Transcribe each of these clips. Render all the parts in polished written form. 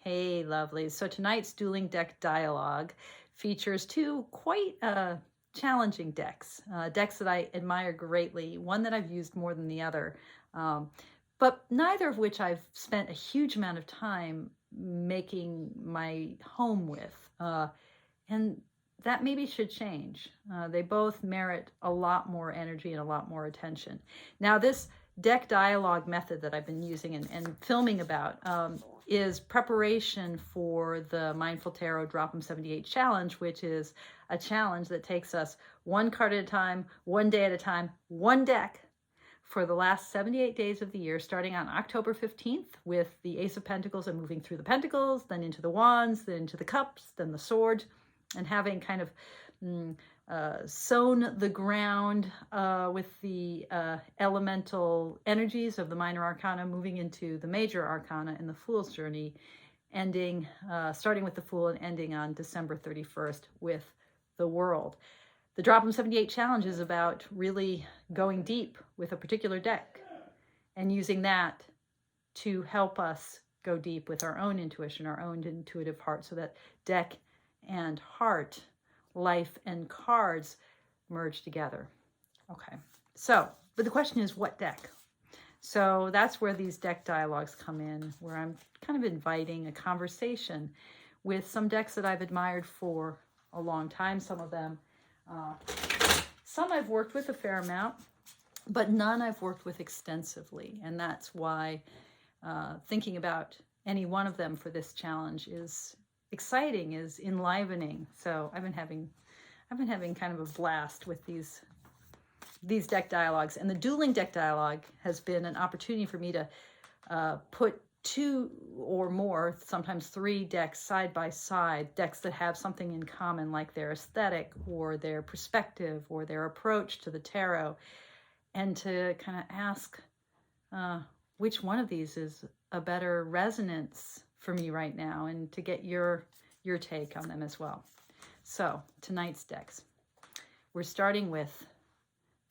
Hey, lovely. So tonight's Dueling deck dialogue features two quite challenging decks, decks that I admire greatly, one that I've used more than the other, but neither of which I've spent a huge amount of time making my home with. And that maybe should change. They both merit a lot more energy and a lot more attention. Now, this deck dialogue method that I've been using and filming about is preparation for the Mindful Tarot Drop 'em 78 challenge, which is a challenge that takes us one card at a time, one day at a time, one deck for the last 78 days of the year, starting on October 15th with the Ace of Pentacles and moving through the Pentacles, then into the Wands, then into the Cups, then the Sword, and having kind of sown the ground with the elemental energies of the minor arcana, moving into the major arcana in the Fool's Journey, ending, starting with the Fool and ending on December 31st with the World. The Drop 'em 78 challenge is about really going deep with a particular deck and using that to help us go deep with our own intuition, our own intuitive heart, so that deck and heart, life and cards merge together. Okay, so, but the question is, what deck? So that's where these deck dialogues come in, where I'm kind of inviting a conversation with some decks that I've admired for a long time. Some of them, some I've worked with a fair amount, but none I've worked with extensively. And that's why thinking about any one of them for this challenge is exciting, is enlivening. So I've been having kind of a blast with these deck dialogues, and the Dueling deck dialogue has been an opportunity for me to put two or more, sometimes three decks side by side, decks that have something in common, like their aesthetic or their perspective or their approach to the tarot, and to kind of ask which one of these is a better resonance for me right now, and to get your take on them as well. So tonight's decks, we're starting with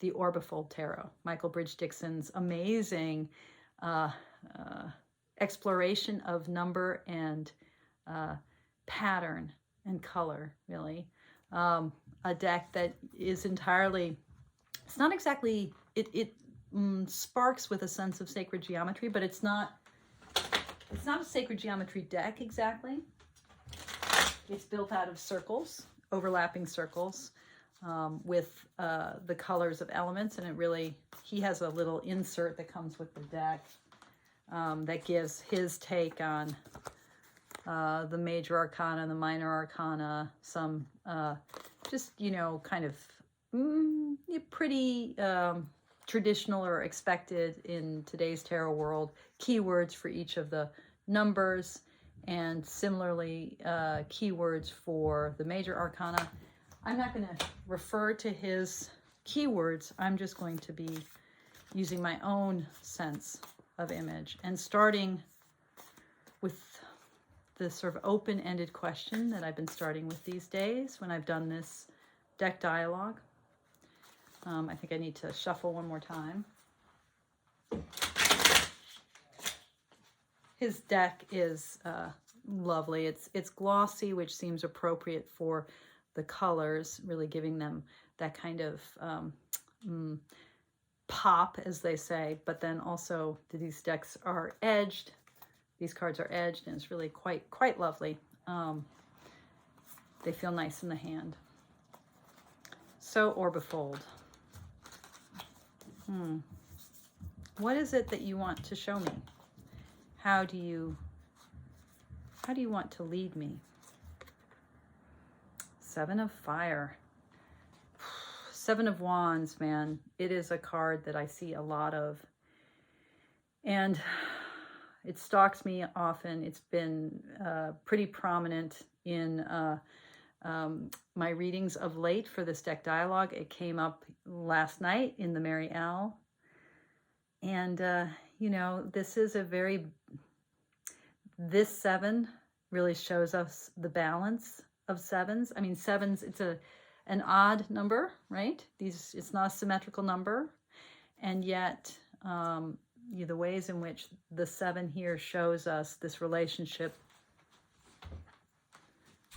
the Orbifold Tarot, Michael Bridge-Dickson's amazing exploration of number and pattern and color, really. A deck that is entirely, it's not exactly, it sparks with a sense of sacred geometry, but it's not a sacred geometry deck exactly. It's built out of circles, overlapping circles, with the colors of elements, and it really, he has a little insert that comes with the deck that gives his take on the major arcana and the minor arcana, some just, you know, kind of pretty traditional or expected in today's tarot world keywords for each of the numbers, and similarly keywords for the major arcana. I'm not going to refer to his keywords. I'm just going to be using my own sense of image, and starting with the sort of open-ended question that I've been starting with these days when I've done this deck dialogue. I think I need to shuffle one more time. His deck is lovely. It's glossy, which seems appropriate for the colors, really giving them that kind of pop, as they say. But then also these decks are edged. These cards are edged, and it's really quite lovely. They feel nice in the hand. So Orbifold. What is it that you want to show me? How do you want to lead me? Seven of Fire. Seven of Wands, man. It is a card that I see a lot of, and it stalks me often. It's been pretty prominent in my readings of late for this deck dialogue. It came up last night in the Mary Owl. And, you know, this seven really shows us the balance of sevens. I mean, sevens, it's an odd number, right? It's not a symmetrical number. And yet, the ways in which the seven here shows us this relationship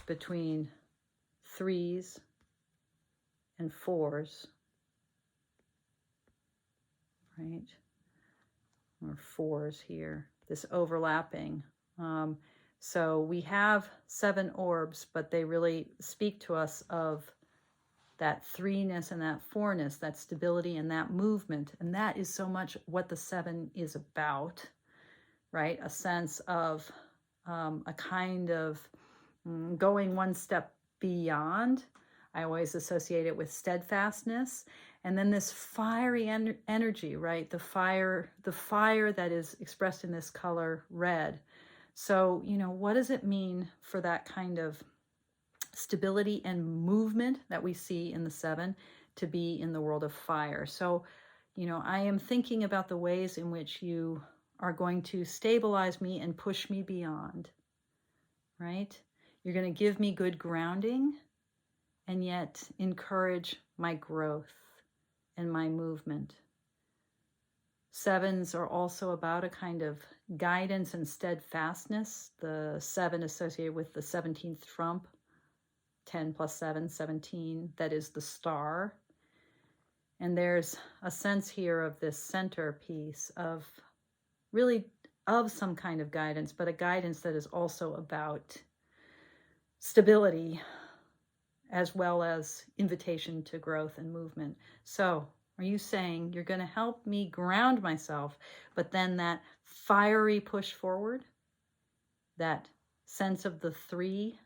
between 3s and 4s, right? Or 4s here, this overlapping. So we have 7 orbs, but they really speak to us of that 3-ness and that 4-ness, that stability and that movement. And that is so much what the 7 is about, right? A sense of a kind of going one step beyond. I always associate it with steadfastness. And then this fiery energy, right? The fire that is expressed in this color red. So, you know, what does it mean for that kind of stability and movement that we see in the 7 to be in the world of fire? So, you know, I am thinking about the ways in which you are going to stabilize me and push me beyond, right? You're going to give me good grounding and yet encourage my growth and my movement. 7s are also about a kind of guidance and steadfastness. The 7 associated with the 17th trump, 10 plus 7, 17, that is the star. And there's a sense here of this centerpiece of really of some kind of guidance, but a guidance that is also about stability as well as invitation to growth and movement. So are you saying you're going to help me ground myself, but then that fiery push forward, that sense of the 3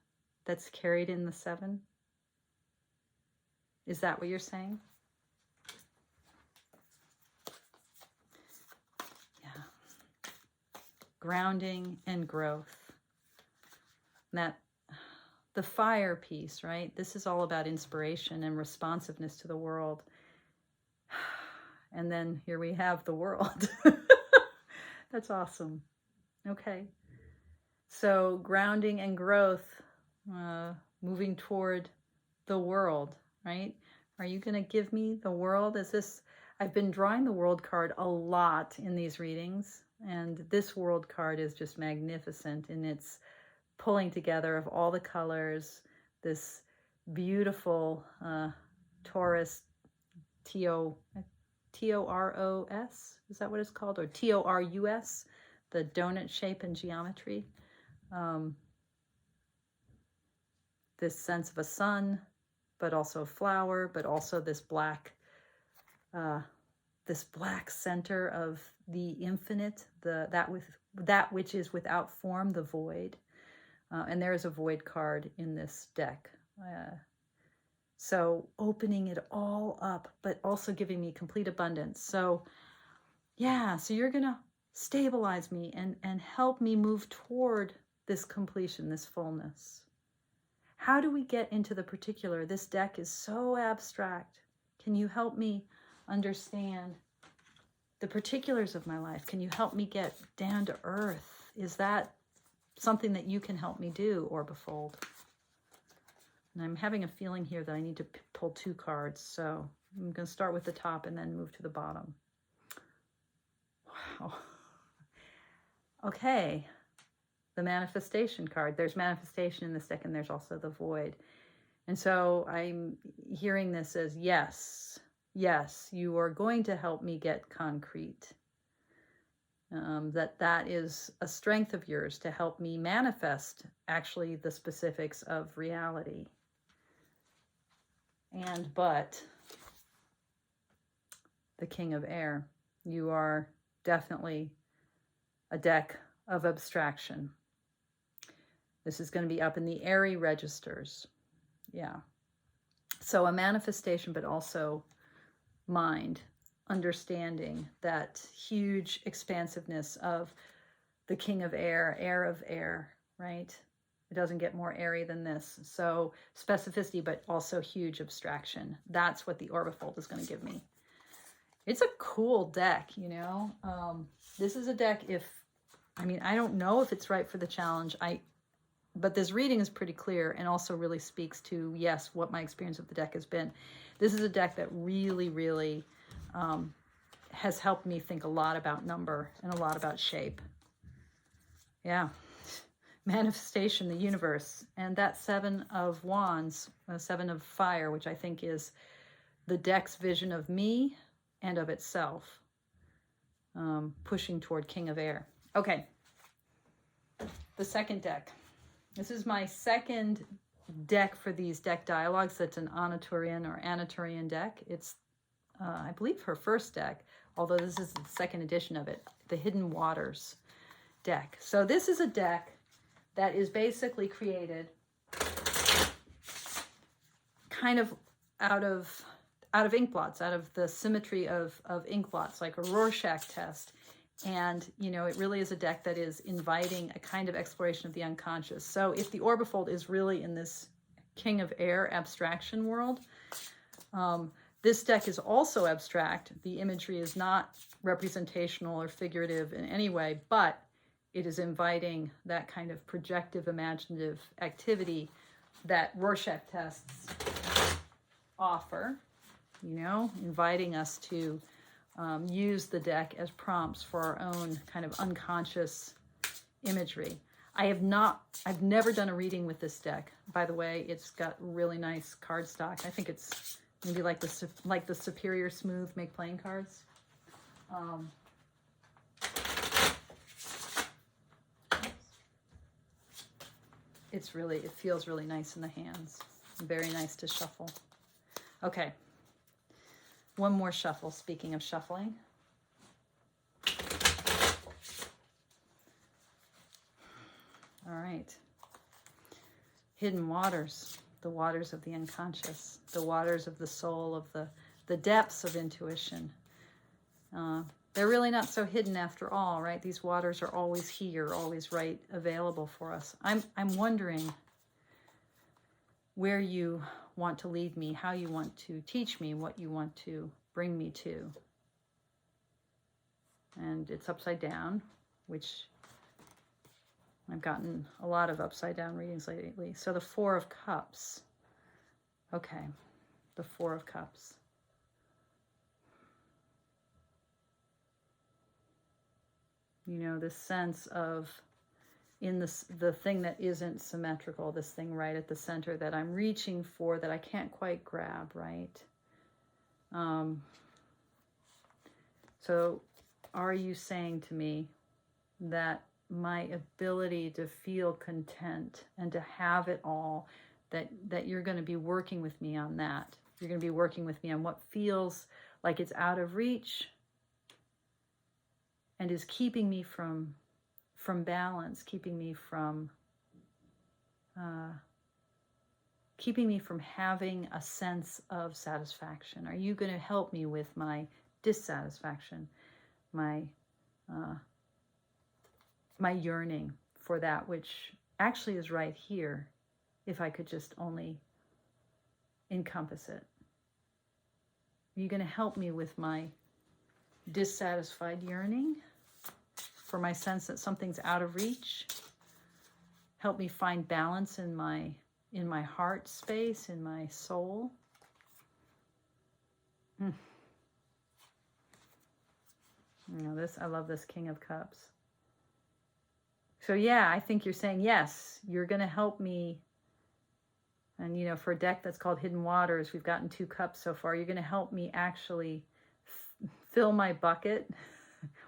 that's carried in the 7? Is that what you're saying? Yeah. Grounding and growth. That the fire piece, right? This is all about inspiration and responsiveness to the world. And then here we have the world. That's awesome. Okay. So grounding and growth, moving toward the world, right? Are you going to give me the world? Is this, I've been drawing the world card a lot in these readings, and this world card is just magnificent in its pulling together of all the colors, this beautiful Taurus, T-O-R-O-S, is that what it's called? Or T-O-R-U-S, the donut shape and geometry. This sense of a sun, but also a flower, but also this black center of the infinite, that which is without form, the void. And there is a void card in this deck. So opening it all up, but also giving me complete abundance. So yeah, so you're going to stabilize me and help me move toward this completion, this fullness. How do we get into the particular? This deck is so abstract. Can you help me understand the particulars of my life? Can you help me get down to earth? Is that something that you can help me do, Orbifold? And I'm having a feeling here that I need to pull 2 cards. So I'm going to start with the top and then move to the bottom. Wow. Okay. The manifestation card. There's manifestation in this deck, and there's also the void. And so I'm hearing this as yes, you are going to help me get concrete. That is a strength of yours to help me manifest actually the specifics of reality. But the King of Air, you are definitely a deck of abstraction. This is going to be up in the airy registers. Yeah. So a manifestation, but also mind, understanding that huge expansiveness of the King of Air, air of air, right? It doesn't get more airy than this. So specificity, but also huge abstraction. That's what the Orbifold is going to give me. It's a cool deck, you know. This is a deck I don't know if it's right for the challenge. But this reading is pretty clear and also really speaks to, yes, what my experience of the deck has been. This is a deck that really, really has helped me think a lot about number and a lot about shape. Yeah. manifestation, the universe. And that Seven of Wands, Seven of Fire, which I think is the deck's vision of me and of itself, pushing toward King of Air. Okay, the second deck. This is my second deck for these deck dialogues. That's an Tourian or Tourian deck. It's, I believe, her first deck, although this is the second edition of it, the Hidden Waters deck. So this is a deck that is basically created kind of out of ink blots, out of the symmetry of ink blots, like a Rorschach test. And, you know, it really is a deck that is inviting a kind of exploration of the unconscious. So if the Orbifold is really in this King of Air abstraction world, this deck is also abstract. The imagery is not representational or figurative in any way, but it is inviting that kind of projective, imaginative activity that Rorschach tests offer, you know, inviting us to use the deck as prompts for our own kind of unconscious imagery. I've never done a reading with this deck. By the way, it's got really nice cardstock. I think it's maybe like the Superior Smooth Make Playing cards. It feels really nice in the hands. Very nice to shuffle. Okay. One more shuffle, speaking of shuffling. All right. Hidden waters, the waters of the unconscious, the waters of the soul, of the depths of intuition. They're really not so hidden after all, right? These waters are always here, always right available for us. I'm wondering where you want to lead me, how you want to teach me, what you want to bring me to. And it's upside down, which I've gotten a lot of upside down readings lately. So the Four of Cups. Okay, the Four of Cups. You know, this sense of in the thing that isn't symmetrical, this thing right at the center that I'm reaching for that I can't quite grab, right? So are you saying to me that my ability to feel content and to have it all, that you're going to be working with me on that? You're going to be working with me on what feels like it's out of reach and is keeping me from balance, keeping me from having a sense of satisfaction. Are you going to help me with my dissatisfaction, my yearning for that which actually is right here, if I could just only encompass it? Are you going to help me with my dissatisfied yearning, for my sense that something's out of reach? Help me find balance in my heart space, in my soul. You know, I love this King of Cups. So yeah, I think you're saying, yes, you're going to help me. And, you know, for a deck that's called Hidden Waters, we've gotten 2 cups so far. You're going to help me actually fill my bucket,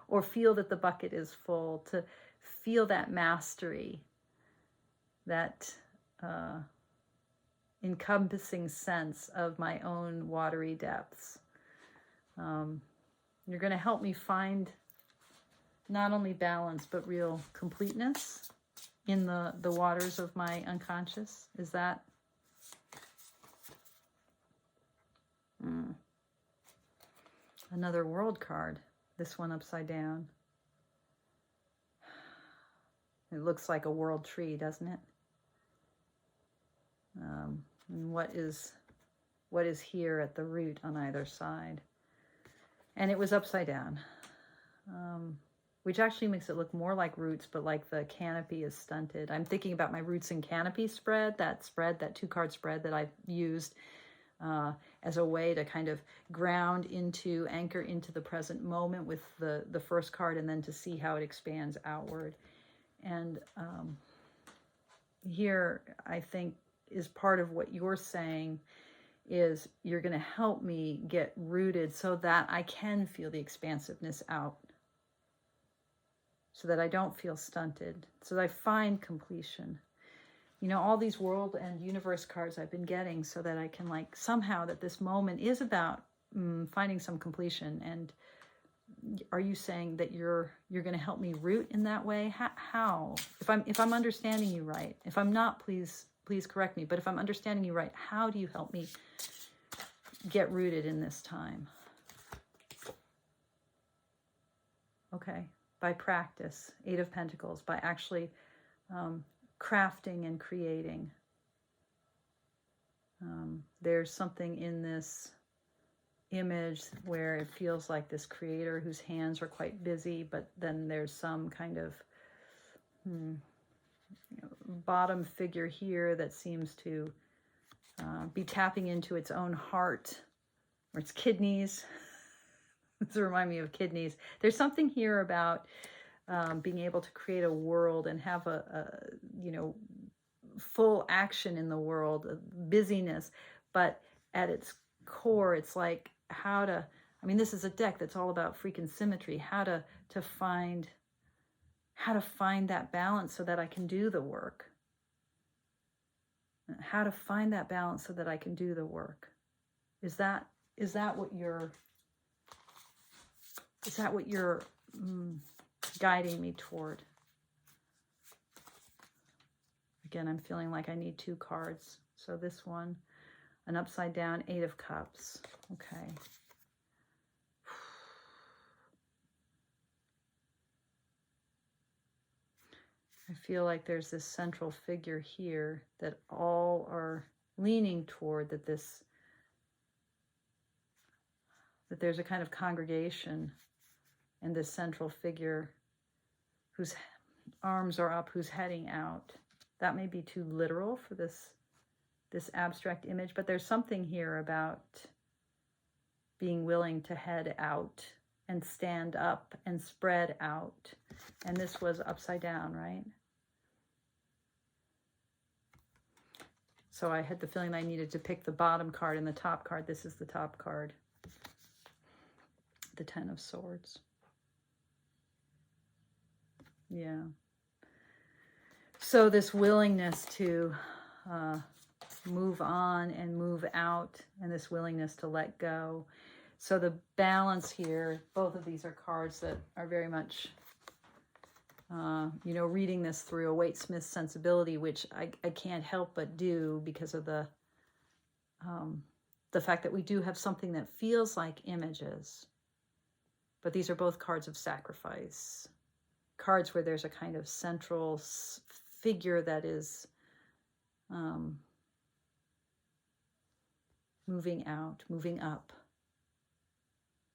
or feel that the bucket is full, to feel that mastery, that encompassing sense of my own watery depths. You're going to help me find not only balance, but real completeness in the waters of my unconscious. Is that? Another World card. This one upside down. It looks like a world tree, doesn't it? And what is here at the root on either side? And it was upside down, which actually makes it look more like roots, but like the canopy is stunted. I'm thinking about my roots and canopy spread, that 2-card spread that I've used as a way to kind of anchor into the present moment with the first card, and then to see how it expands outward. And here, I think, is part of what you're saying is you're going to help me get rooted so that I can feel the expansiveness out, so that I don't feel stunted, so that I find completion. You know, all these world and universe cards I've been getting so that I can, like, somehow that this moment is about finding some completion. And are you saying that you're going to help me root in that way? How? If I'm understanding you right. If I'm not, please correct me. But if I'm understanding you right, how do you help me get rooted in this time? Okay, by practice, 8 of Pentacles, by actually crafting and creating. There's something in this image where it feels like this creator whose hands are quite busy, but then there's some kind of bottom figure here that seems to be tapping into its own heart or its kidneys. This reminds me of kidneys. There's something here about being able to create a world and have a full action in the world, busyness, but at its core, it's like how to, I mean, this is a deck that's all about freaking symmetry, how to find that balance so that I can do the work. How to find that balance so that I can do the work. Is that what you're guiding me toward? Again, I'm feeling like I need 2 cards. So this one, an upside down 8 of Cups. Okay. I feel like there's this central figure here that all are leaning toward, that there's a kind of congregation and this central figure whose arms are up, who's heading out. That may be too literal for this abstract image, but there's something here about being willing to head out and stand up and spread out. And this was upside down, right? So I had the feeling I needed to pick the bottom card and the top card. This is the top card. The 10 of Swords. Yeah. So this willingness to move on and move out, and this willingness to let go. So the balance here, both of these are cards that are very much, reading this through a Waite-Smith sensibility, which I can't help but do because of the fact that we do have something that feels like images. But these are both cards of sacrifice. Cards where there's a kind of central figure that is moving out, moving up,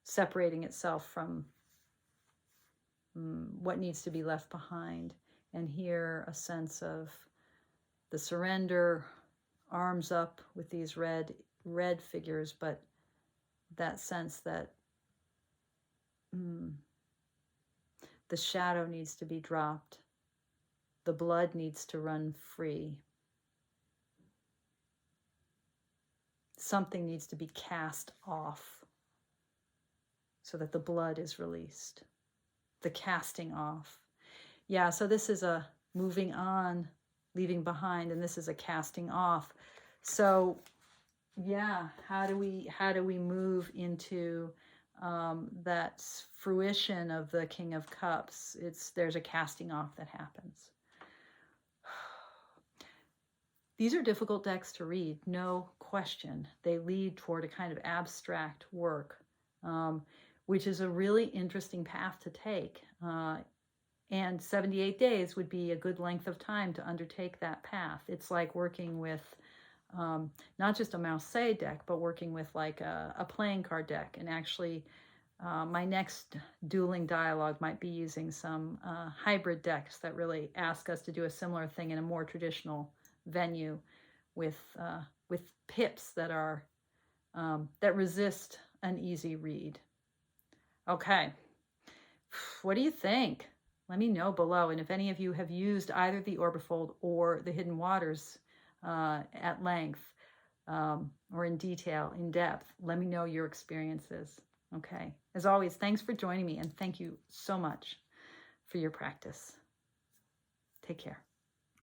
separating itself from what needs to be left behind. And here a sense of the surrender, arms up with these red figures, but that sense that the shadow needs to be dropped. The blood needs to run free. Something needs to be cast off so that the blood is released. The casting off. Yeah, so this is a moving on, leaving behind, and this is a casting off. So yeah, how do we move into that fruition of the King of Cups? There's a casting off that happens. These are difficult decks to read, no question. They lead toward a kind of abstract work, which is a really interesting path to take. And 78 days would be a good length of time to undertake that path. It's like working with not just a Marseille deck, but working with like a playing card deck. And actually, my next dueling dialogue might be using some hybrid decks that really ask us to do a similar thing in a more traditional venue with pips that are that resist an easy read. Okay, what do you think? let me know below. And if any of you have used either the Orbifold or the Hidden Waters at length or in detail, in depth, let me know your experiences. Okay. As always, thanks for joining me, and thank you so much for your practice. Take care.